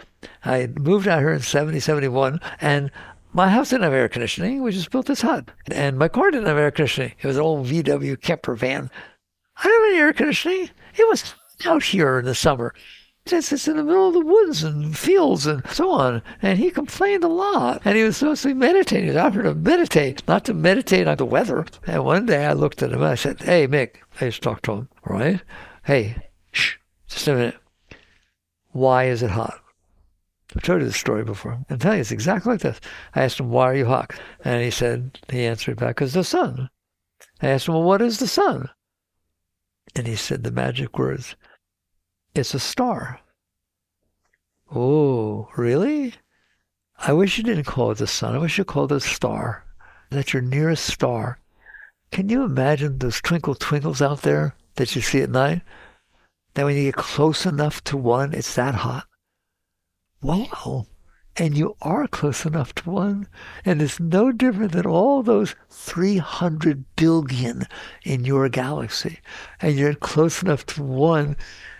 I had moved out here in 70, 71, and my house didn't have air conditioning. We just built this hut. And my car didn't have air conditioning. It was an old VW camper van. I didn't have any air conditioning. It was out here in the summer. It's in the middle of the woods and fields and so on. And he complained a lot. And he was supposed to be meditating. He was out here to meditate, not to meditate on the weather. And one day I looked at him and I said, hey, Mick, I just talked to him, all right? Hey, shh, just a minute. Why is it hot? I've told you this story before. I'm telling you, it's exactly like this. I asked him, why are you hot? And he answered back, because the sun. I asked him, well, what is the sun? And he said the magic words, "It's a star." Oh, really? I wish you didn't call it the sun. I wish you called it a star. That's your nearest star. Can you imagine those twinkle twinkles out there that you see at night? That when you get close enough to one, it's that hot. Wow. And you are close enough to one. And it's no different than all those 300 billion in your galaxy. And you're close enough to one,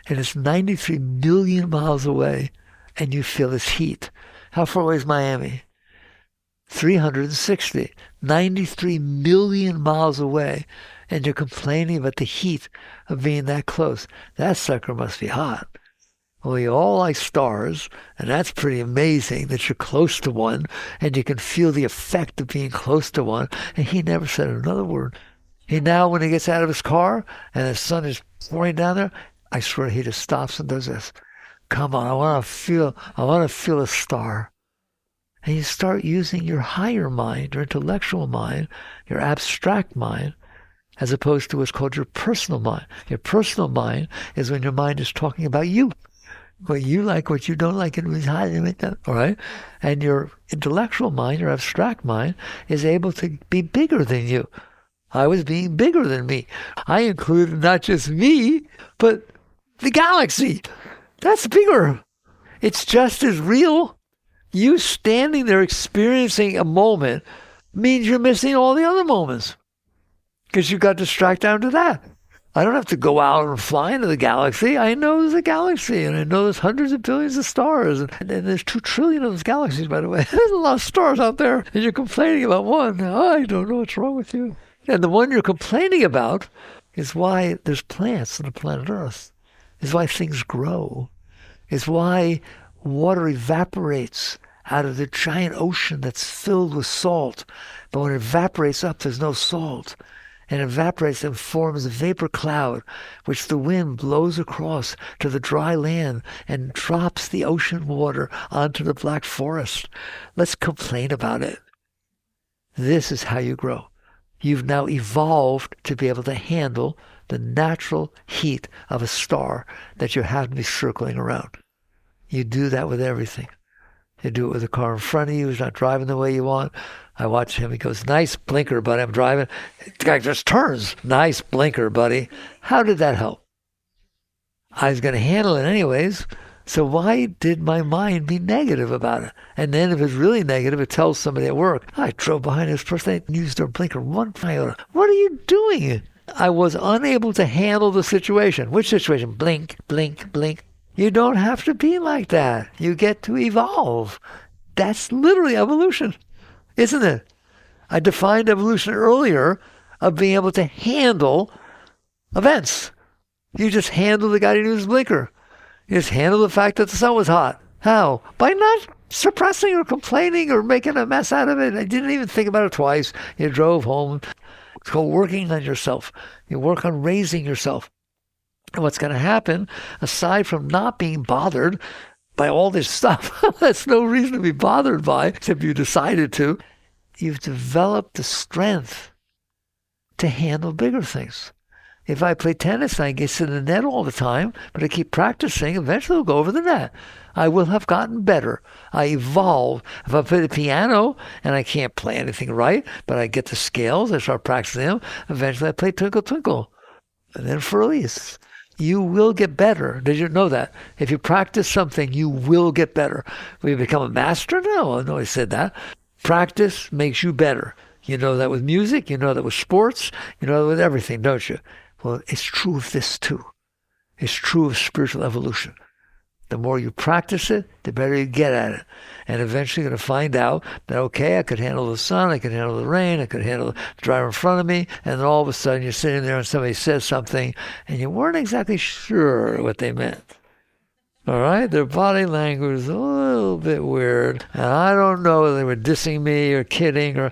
and it's 93 million miles away, and you feel this heat. How far away is Miami? 360, 93 million miles away, and you're complaining about the heat of being that close. That sucker must be hot. Well, you all like stars, and that's pretty amazing that you're close to one, and you can feel the effect of being close to one. And he never said another word. He now, when he gets out of his car and the sun is pouring down there, I swear he just stops and does this. Come on, I want to feel a star. And you start using your higher mind, your intellectual mind, your abstract mind, as opposed to what's called your personal mind. Your personal mind is when your mind is talking about you. What you like, what you don't like, all right? And your intellectual mind, your abstract mind, is able to be bigger than you. I was being bigger than me. I included not just me, but the galaxy. That's bigger. It's just as real. You standing there experiencing a moment means you're missing all the other moments because you got distracted onto that. I don't have to go out and fly into the galaxy. I know there's a galaxy, and I know there's hundreds of billions of stars, and there's 2 trillion of those galaxies, by the way. There's a lot of stars out there, and you're complaining about one. I don't know what's wrong with you. And the one you're complaining about is why there's plants on the planet Earth, is why things grow, is why water evaporates out of the giant ocean that's filled with salt. But when it evaporates up, there's no salt. And evaporates and forms a vapor cloud, which the wind blows across to the dry land and drops the ocean water onto the black forest. Let's complain about it. This is how you grow. You've now evolved to be able to handle the natural heat of a star that you happen to be circling around. You do that with everything. You do it with the car in front of you who's not driving the way you want. I watch him. He goes, "Nice blinker, buddy. I'm driving." The guy just turns. "Nice blinker, buddy." How did that help? I was going to handle it anyways. So why did my mind be negative about it? And then if it's really negative, it tells somebody at work, "I drove behind this person. They used their blinker one iota." What are you doing? I was unable to handle the situation. Which situation? Blink, blink, blink. You don't have to be like that. You get to evolve. That's literally evolution, isn't it? I defined evolution earlier of being able to handle events. You just handle the guy who used his blinker. You just handle the fact that the sun was hot. How? By not suppressing or complaining or making a mess out of it. I didn't even think about it twice. You drove home. It's called working on yourself. You work on raising yourself. And what's going to happen, aside from not being bothered by all this stuff, that's no reason to be bothered by, except you decided to, you've developed the strength to handle bigger things. If I play tennis and I get to the net all the time, but I keep practicing, eventually I'll go over the net. I will have gotten better. I evolve. If I play the piano and I can't play anything right, but I get the scales, I start practicing them, eventually I play Twinkle Twinkle. And then Furlies. You will get better. Did you know that? If you practice something, you will get better. Will you become a master? No, I know I said that. Practice makes you better. You know that with music, you know that with sports, you know that with everything, don't you? Well, it's true of this too. It's true of spiritual evolution. The more you practice it, the better you get at it. And eventually you're going to find out that, okay, I could handle the sun, I could handle the rain, I could handle the driver in front of me, and then all of a sudden you're sitting there and somebody says something and you weren't exactly sure what they meant. All right? Their body language is a little bit weird. And I don't know whether they were dissing me or kidding or...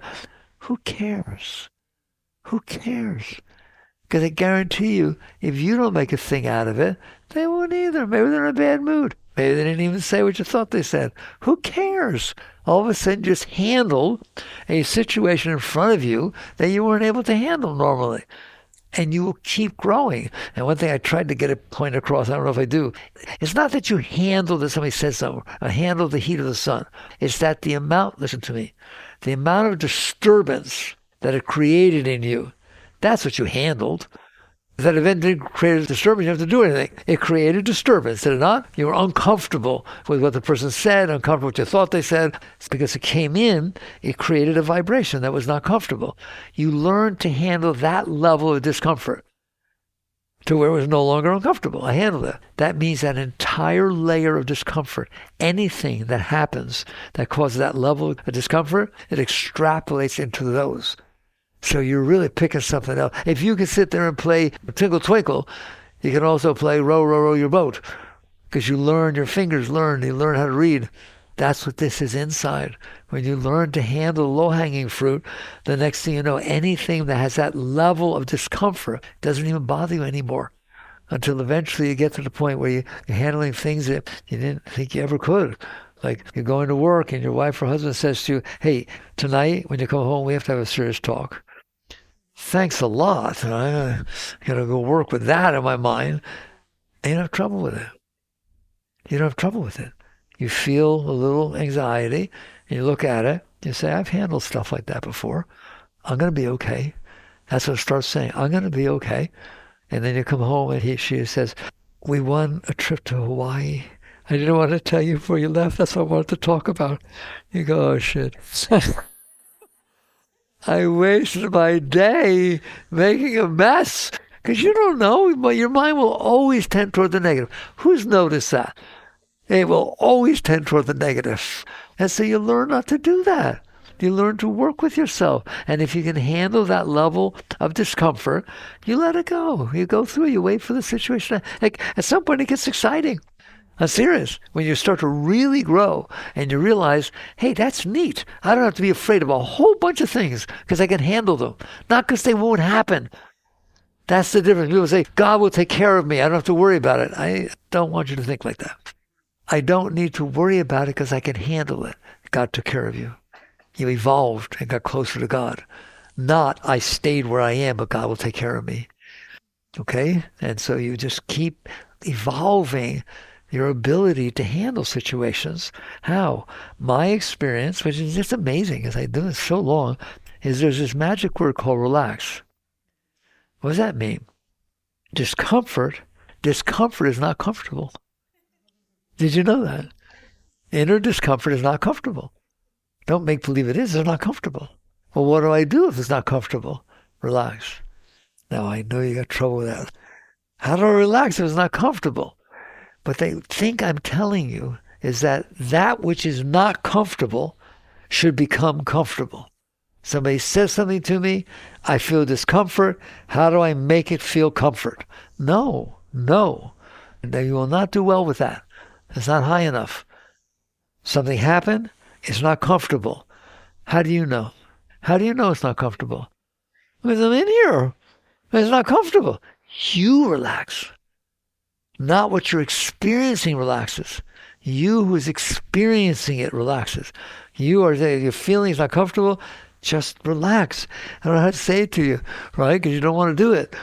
Who cares? Who cares? Because I guarantee you, if you don't make a thing out of it, they won't either. Maybe they're in a bad mood. Maybe they didn't even say what you thought they said. Who cares? All of a sudden, just handle a situation in front of you that you weren't able to handle normally. And you will keep growing. And one thing I tried to get a point across, I don't know if I do, it's not that you handle that somebody says something, or handle the heat of the sun. It's that the amount, listen to me, the amount of disturbance that it created in you, that's what you handled. That event didn't create a disturbance, you don't have to do anything. It created disturbance, did it not? You were uncomfortable with what the person said, uncomfortable with what you thought they said. It's because it came in, it created a vibration that was not comfortable. You learned to handle that level of discomfort to where it was no longer uncomfortable. I handled it. That means that entire layer of discomfort, anything that happens that causes that level of discomfort, it extrapolates into those. So you're really picking something else. If you can sit there and play Twinkle Twinkle, you can also play Row, Row, Row Your Boat, because you learn, your fingers learn, you learn how to read. That's what this is inside. When you learn to handle low-hanging fruit, the next thing you know, anything that has that level of discomfort doesn't even bother you anymore, until eventually you get to the point where you're handling things that you didn't think you ever could. Like you're going to work and your wife or husband says to you, hey, tonight when you come home, we have to have a serious talk. Thanks a lot. I gotta go work with that in my mind. And you don't have trouble with it. You don't have trouble with it. You feel a little anxiety, and you look at it, you say, I've handled stuff like that before. I'm going to be okay. That's what it starts saying. I'm going to be okay. And then you come home and she says, we won a trip to Hawaii. I didn't want to tell you before you left. That's what I wanted to talk about. You go, oh, shit. I wasted my day making a mess. Because you don't know, but your mind will always tend toward the negative. Who's noticed that? It will always tend toward the negative. And so you learn not to do that. You learn to work with yourself. And if you can handle that level of discomfort, you let it go. You go through, you wait for the situation. Like, at some point, it gets exciting. I'm serious. When you start to really grow and you realize, hey, that's neat. I don't have to be afraid of a whole bunch of things because I can handle them. Not because they won't happen. That's the difference. People say, God will take care of me. I don't have to worry about it. I don't want you to think like that. I don't need to worry about it because I can handle it. God took care of you. You evolved and got closer to God. Not, I stayed where I am, but God will take care of me. Okay? And so you just keep evolving your ability to handle situations. How? My experience, which is just amazing because I've done this so long, is there's this magic word called relax. What does that mean? Discomfort is not comfortable. Did you know that? Inner discomfort is not comfortable. Don't make believe it is. It's not comfortable. Well, what do I do if it's not comfortable? Relax. Now, I know you got trouble with that. How do I relax if it's not comfortable? But they think I'm telling you is that which is not comfortable should become comfortable. Somebody says something to me, I feel discomfort. How do I make it feel comfort? No. Now you will not do well with that. It's not high enough. Something happened, it's not comfortable. How do you know? How do you know it's not comfortable? Because I'm in here. It's not comfortable. You relax. Not what you're experiencing relaxes. You who is experiencing it relaxes. You are saying your feeling is not comfortable, just relax. I don't know how to say it to you, right? Because you don't want to do it.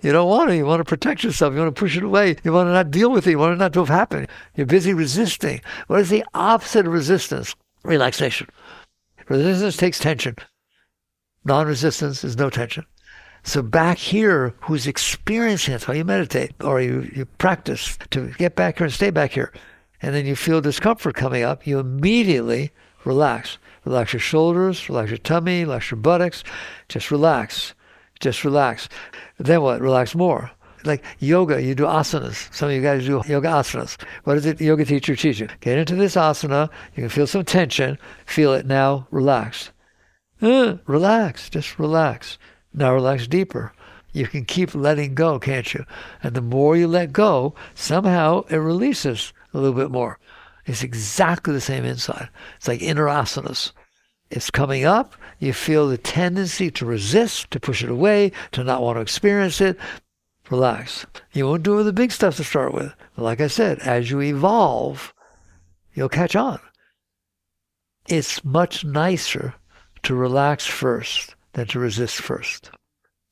You don't want to. You want to protect yourself. You want to push it away. You want to not deal with it. You want it not to have happened. You're busy resisting. What is the opposite of resistance? Relaxation. Resistance takes tension. Non-resistance is no tension. So back here, who's experiencing it, how you meditate or you practice to get back here and stay back here. And then you feel discomfort coming up, you immediately relax. Relax your shoulders, relax your tummy, relax your buttocks. Just relax. Just relax. Then what? Relax more. Like yoga, you do asanas. Some of you guys do yoga asanas. What does the yoga teacher teach you? Get into this asana. You can feel some tension. Feel it now. Relax. Relax. Just relax. Now relax deeper. You can keep letting go, can't you? And the more you let go, somehow it releases a little bit more. It's exactly the same inside. It's like inner asanas. It's coming up. You feel the tendency to resist, to push it away, to not want to experience it. Relax. You won't do it with the big stuff to start with. But like I said, as you evolve, you'll catch on. It's much nicer to relax first than to resist first.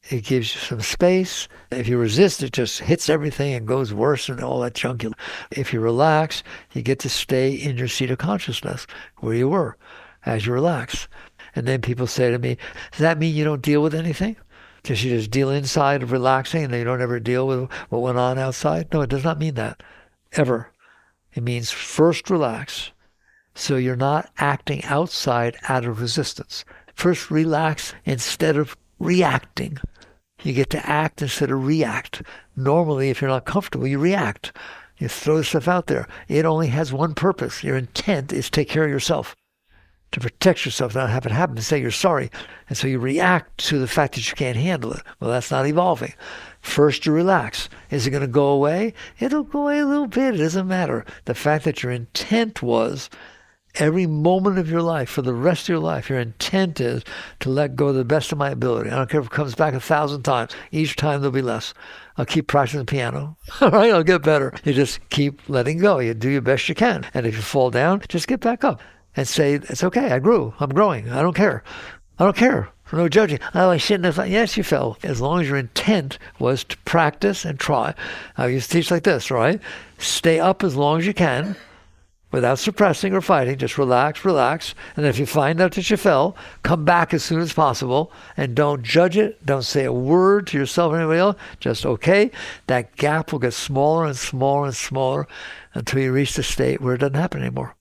It gives you some space. If you resist, it just hits everything and goes worse and all that junk. If you relax, you get to stay in your seat of consciousness where you were as you relax. And then people say to me, does that mean you don't deal with anything? Does you just deal inside of relaxing and then you don't ever deal with what went on outside? No, it does not mean that. Ever. It means first relax. So you're not acting outside out of resistance. First relax instead of reacting. You get to act instead of react. Normally, if you're not comfortable, you react. You throw stuff out there. It only has one purpose. Your intent is to take care of yourself, to protect yourself, not have it happen, to say you're sorry. And so you react to the fact that you can't handle it. Well, that's not evolving. First, you relax. Is it going to go away? It'll go away a little bit. It doesn't matter. The fact that your intent was every moment of your life, for the rest of your life, your intent is to let go to the best of my ability. I don't care if it comes back 1,000 times. Each time there'll be less. I'll keep practicing the piano. All right, I'll get better. You just keep letting go. You do your best you can. And if you fall down, just get back up and say, it's okay. I grew. I'm growing. I don't care. I don't care. No judging. Oh, I shouldn't have. Yes, you fell. As long as your intent was to practice and try. I used to teach like this, right? Stay up as long as you can, without suppressing or fighting. Just relax, relax. And if you find out that you fell, come back as soon as possible and don't judge it. Don't say a word to yourself or anybody else. Just okay. That gap will get smaller and smaller and smaller until you reach the state where it doesn't happen anymore.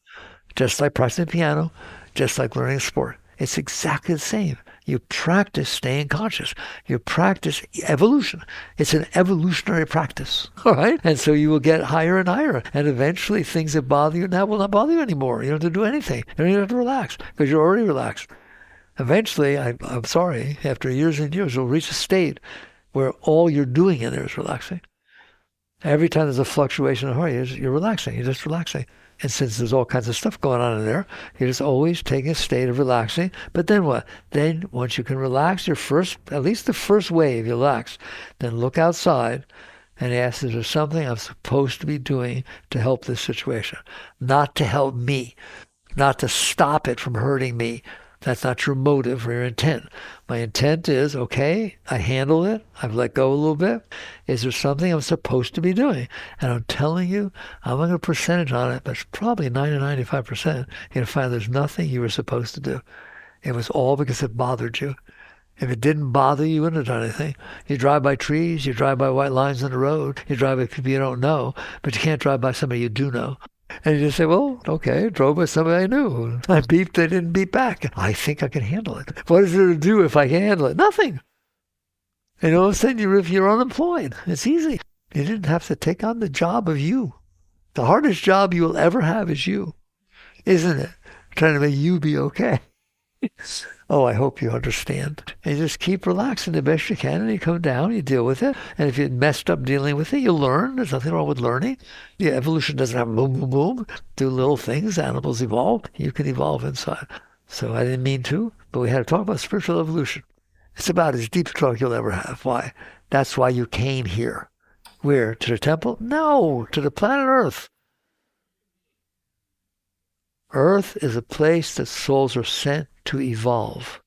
Just like practicing piano, just like learning a sport. It's exactly the same. You practice staying conscious. You practice evolution. It's an evolutionary practice, all right? And so you will get higher and higher. And eventually things that bother you now will not bother you anymore. You don't have to do anything. You don't even have to relax because you're already relaxed. Eventually, I'm sorry, after years and years, you'll reach a state where all you're doing in there is relaxing. Every time there's a fluctuation of heart, you're relaxing. You're just relaxing. And since there's all kinds of stuff going on in there, you're just always taking a state of relaxing. But then what? Then once you can relax at least the first wave, you relax, then look outside and ask, is there something I'm supposed to be doing to help this situation? Not to help me, not to stop it from hurting me. That's not your motive or your intent. My intent is, okay, I handle it. I've let go a little bit. Is there something I'm supposed to be doing? And I'm telling you, I'm not going to percentage on it, but it's probably 90 to 95%. You're going to find there's nothing you were supposed to do. It was all because it bothered you. If it didn't bother you, you wouldn't have done anything. You drive by trees, you drive by white lines on the road, you drive by people you don't know, but you can't drive by somebody you do know. And you just say, well, okay, drove by somebody I knew. I beeped, they didn't beep back. I think I can handle it. What is there to do if I can handle it? Nothing. And all of a sudden, you're unemployed. It's easy. You didn't have to take on the job of you. The hardest job you will ever have is you, isn't it? Trying to make you be okay. Oh, I hope you understand. And you just keep relaxing the best you can, and you come down, you deal with it. And if you messed up dealing with it, you learn. There's nothing wrong with learning. Yeah, evolution doesn't have boom, boom, boom. Do little things. Animals evolve. You can evolve inside. So I didn't mean to, but we had to talk about spiritual evolution. It's about as deep a talk you'll ever have. Why? That's why you came here. Where? To the temple? No, to the planet Earth. Earth is a place that souls are sent to evolve.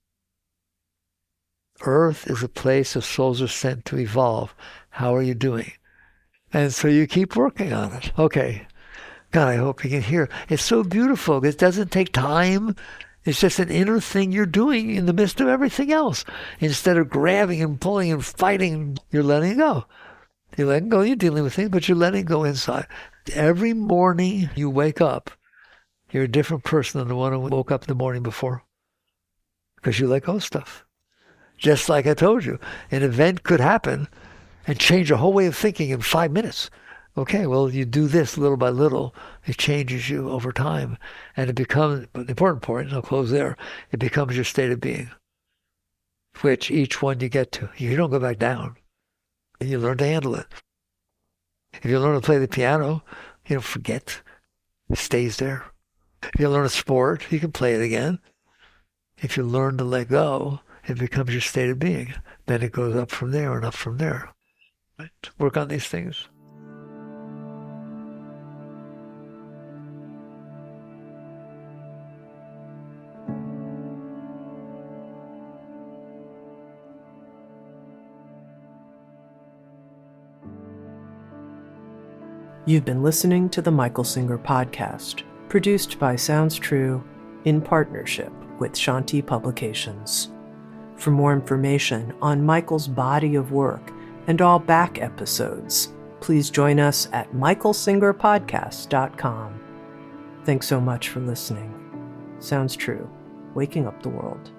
Earth is a place that souls are sent to evolve. How are you doing? And so you keep working on it. Okay. God, I hope you can hear. It's so beautiful. It doesn't take time. It's just an inner thing you're doing in the midst of everything else. Instead of grabbing and pulling and fighting, you're letting go. You're letting go. You're dealing with things, but you're letting go inside. Every morning you wake up, you're a different person than the one who woke up the morning before. Because you let go of stuff. Just like I told you, an event could happen and change your whole way of thinking in 5 minutes. Okay, well, you do this little by little. It changes you over time. And it becomes, but the important point, and I'll close there, it becomes your state of being, which each one you get to. You don't go back down. You learn to handle it. If you learn to play the piano, you don't forget. It stays there. If you learn a sport, you can play it again. If you learn to let go, it becomes your state of being. Then it goes up from there and up from there. Right? Work on these things. You've been listening to the Michael Singer Podcast, produced by Sounds True in partnership with Shanti Publications. For more information on Michael's body of work and all back episodes, please join us at michaelsingerpodcast.com. Thanks so much for listening. Sounds True, waking up the world.